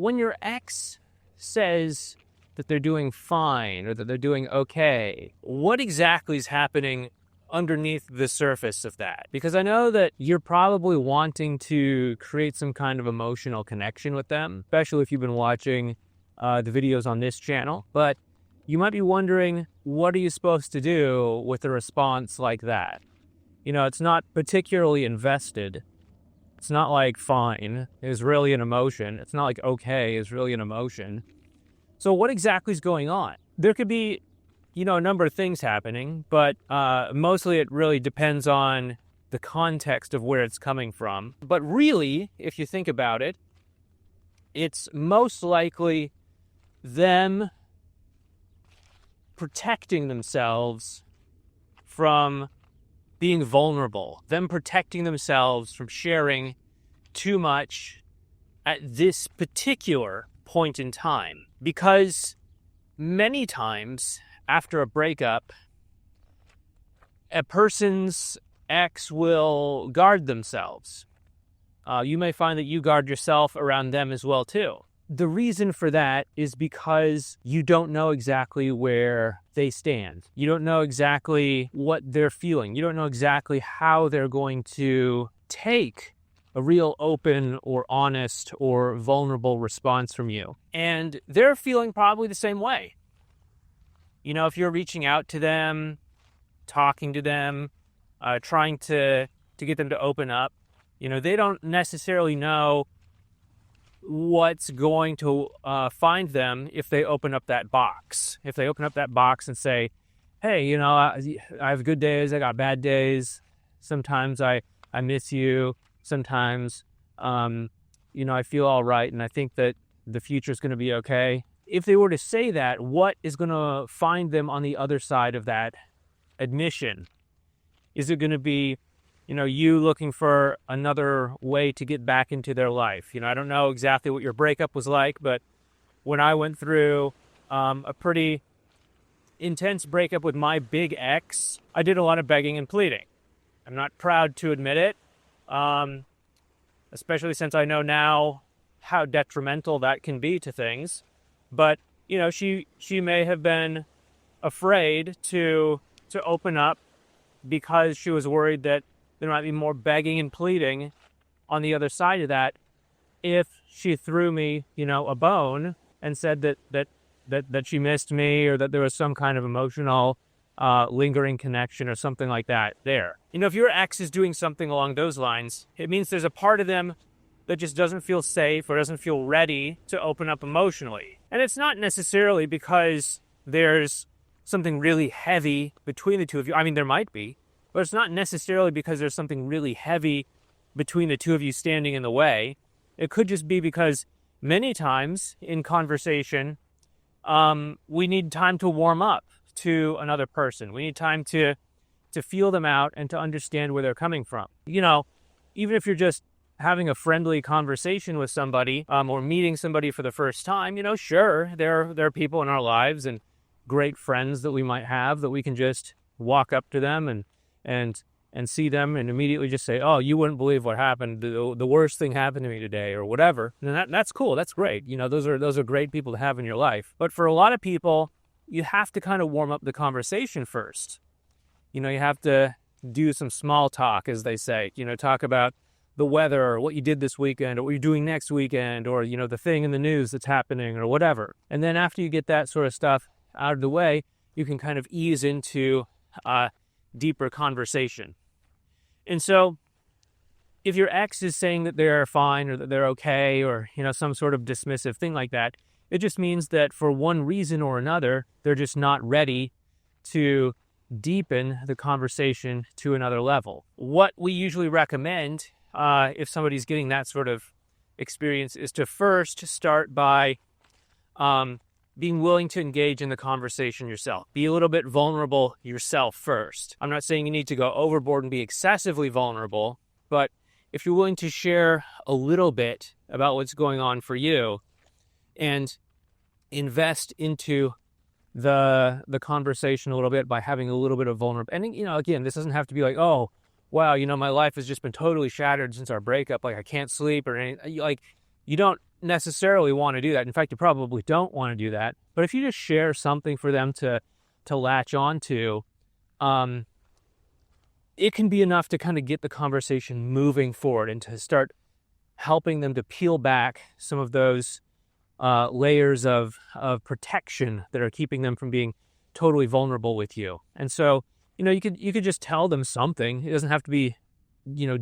when your ex says that they're doing fine or that they're doing okay, what exactly is happening underneath the surface of that? Because I know that you're probably wanting to create some kind of emotional connection with them, especially if you've been watching the videos on this channel. But you might be wondering, what are you supposed to do with a response like that? You know, it's not particularly invested. It's not like fine is really an emotion. It's not like okay is really an emotion. So what exactly is going on? There could be, a number of things happening, but mostly it really depends on the context of where it's coming from. But really, if you think about it, it's most likely them protecting themselves from being vulnerable, them protecting themselves from sharing too much at this particular point in time. Because many times after a breakup, a person's ex will guard themselves. You may find that you guard yourself around them as well too. The reason for that is because you don't know exactly where they stand. You don't know exactly what they're feeling. You don't know exactly how they're going to take a real open or honest or vulnerable response from you. And they're feeling probably the same way. If you're reaching out to them, talking to them, trying to get them to open up, they don't necessarily know what's going to find them if they open up that box. If they open up that box and say, hey, I have good days, I got bad days. Sometimes I miss you. Sometimes, I feel all right, and I think that the future is going to be okay. If they were to say that, what is going to find them on the other side of that admission? Is it going to be, you looking for another way to get back into their life? I don't know exactly what your breakup was like, but when I went through a pretty intense breakup with my big ex, I did a lot of begging and pleading. I'm not proud to admit it, especially since I know now how detrimental that can be to things. But, she may have been afraid to open up because she was worried that there might be more begging and pleading on the other side of that if she threw me, a bone and said that she missed me or that there was some kind of emotional lingering connection or something like that there. If your ex is doing something along those lines, it means there's a part of them that just doesn't feel safe or doesn't feel ready to open up emotionally. And it's not necessarily because there's something really heavy between the two of you. I mean, there might be, but it's not necessarily because there's something really heavy between the two of you standing in the way. It could just be because many times in conversation, we need time to warm up to another person. We need time to feel them out and to understand where they're coming from. Even if you're just having a friendly conversation with somebody or meeting somebody for the first time, sure, there are people in our lives and great friends that we might have that we can just walk up to them and see them and immediately just say, oh, you wouldn't believe what happened. The worst thing happened to me today or whatever. And that's cool. That's great. Those are great people to have in your life. But for a lot of people, you have to kind of warm up the conversation first. You have to do some small talk, as they say, talk about the weather or what you did this weekend or what you're doing next weekend or, the thing in the news that's happening or whatever. And then after you get that sort of stuff out of the way, you can kind of ease into deeper conversation. And so if your ex is saying that they're fine or that they're okay or, some sort of dismissive thing like that, it just means that for one reason or another, they're just not ready to deepen the conversation to another level. What we usually recommend if somebody's getting that sort of experience is to first start by being willing to engage in the conversation yourself. Be a little bit vulnerable yourself first. I'm not saying you need to go overboard and be excessively vulnerable, but if you're willing to share a little bit about what's going on for you and invest into the conversation a little bit by having a little bit of vulnerability. And, again, this doesn't have to be like, oh, wow, my life has just been totally shattered since our breakup. Like, I can't sleep or anything. Like, you don't necessarily want to do that. In fact, you probably don't want to do that. But if you just share something for them to latch onto, it can be enough to kind of get the conversation moving forward and to start helping them to peel back some of those layers of protection that are keeping them from being totally vulnerable with you. And so, you could just tell them something. It doesn't have to be,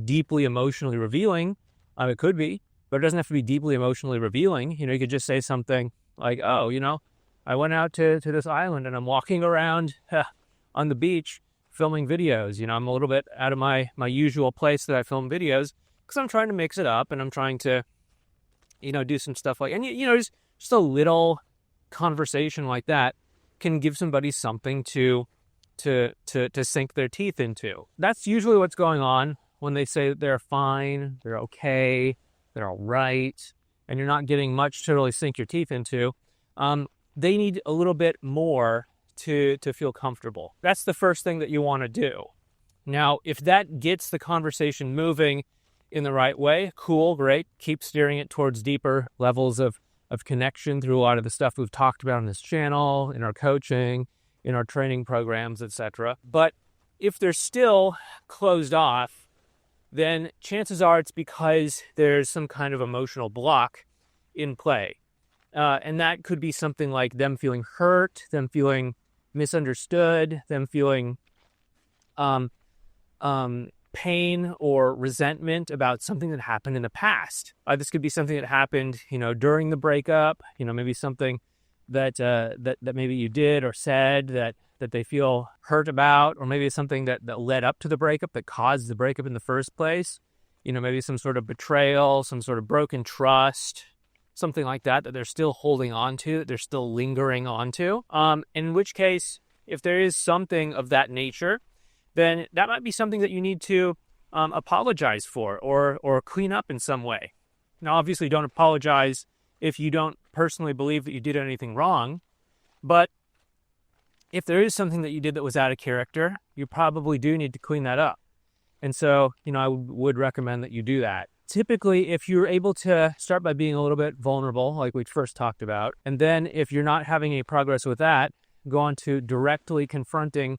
deeply emotionally revealing. It could be, but it doesn't have to be deeply emotionally revealing. You could just say something like, oh, I went out to this island and I'm walking around on the beach filming videos. I'm a little bit out of my usual place that I film videos because I'm trying to mix it up and I'm trying to, do some stuff like, and just a little conversation like that can give somebody something to sink their teeth into. That's usually what's going on when they say that they're fine, they're okay, they're all right, and you're not getting much to really sink your teeth into. They need a little bit more to feel comfortable. That's the first thing that you want to do. Now, if that gets the conversation moving in the right way, cool, great. Keep steering it towards deeper levels of connection through a lot of the stuff we've talked about on this channel, in our coaching, in our training programs, etc. But if they're still closed off, then chances are it's because there's some kind of emotional block in play. And that could be something like them feeling hurt, them feeling misunderstood, them feeling pain or resentment about something that happened in the past. This could be something that happened, during the breakup, maybe something that maybe you did or said that they feel hurt about, or maybe it's something that led up to the breakup that caused the breakup in the first place. Maybe some sort of betrayal, some sort of broken trust, something like that they're still holding on to, that they're still lingering on to. In which case, if there is something of that nature, then that might be something that you need to apologize for or clean up in some way. Now, obviously, don't apologize if you don't personally believe that you did anything wrong, but if there is something that you did that was out of character, you probably do need to clean that up. And so, I would recommend that you do that. Typically, if you're able to start by being a little bit vulnerable, like we first talked about, and then if you're not having any progress with that, go on to directly confronting,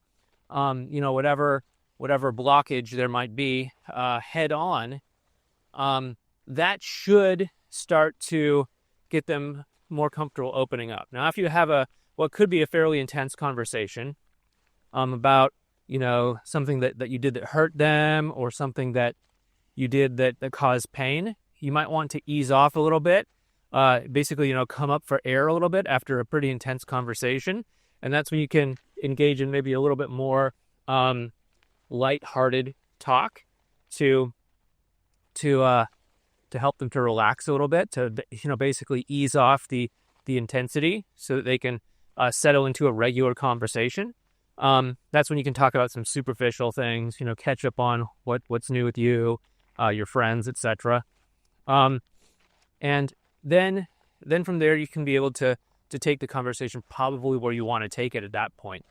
whatever blockage there might be head on, that should start to get them more comfortable opening up. Now, if you have what could be a fairly intense conversation about, something that you did that hurt them, or something that you did that caused pain, you might want to ease off a little bit, basically, come up for air a little bit after a pretty intense conversation. And that's when you can engage in maybe a little bit more lighthearted talk to help them to relax a little bit, to basically ease off the intensity so that they can settle into a regular conversation. That's when you can talk about some superficial things, catch up on what's new with you, your friends, etc. And then from there you can be able to take the conversation probably where you want to take it at that point.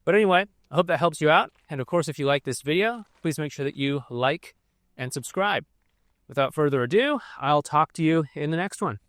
But anyway, I hope that helps you out. And of course, if you like this video, please make sure that you like and subscribe. Without further ado, I'll talk to you in the next one.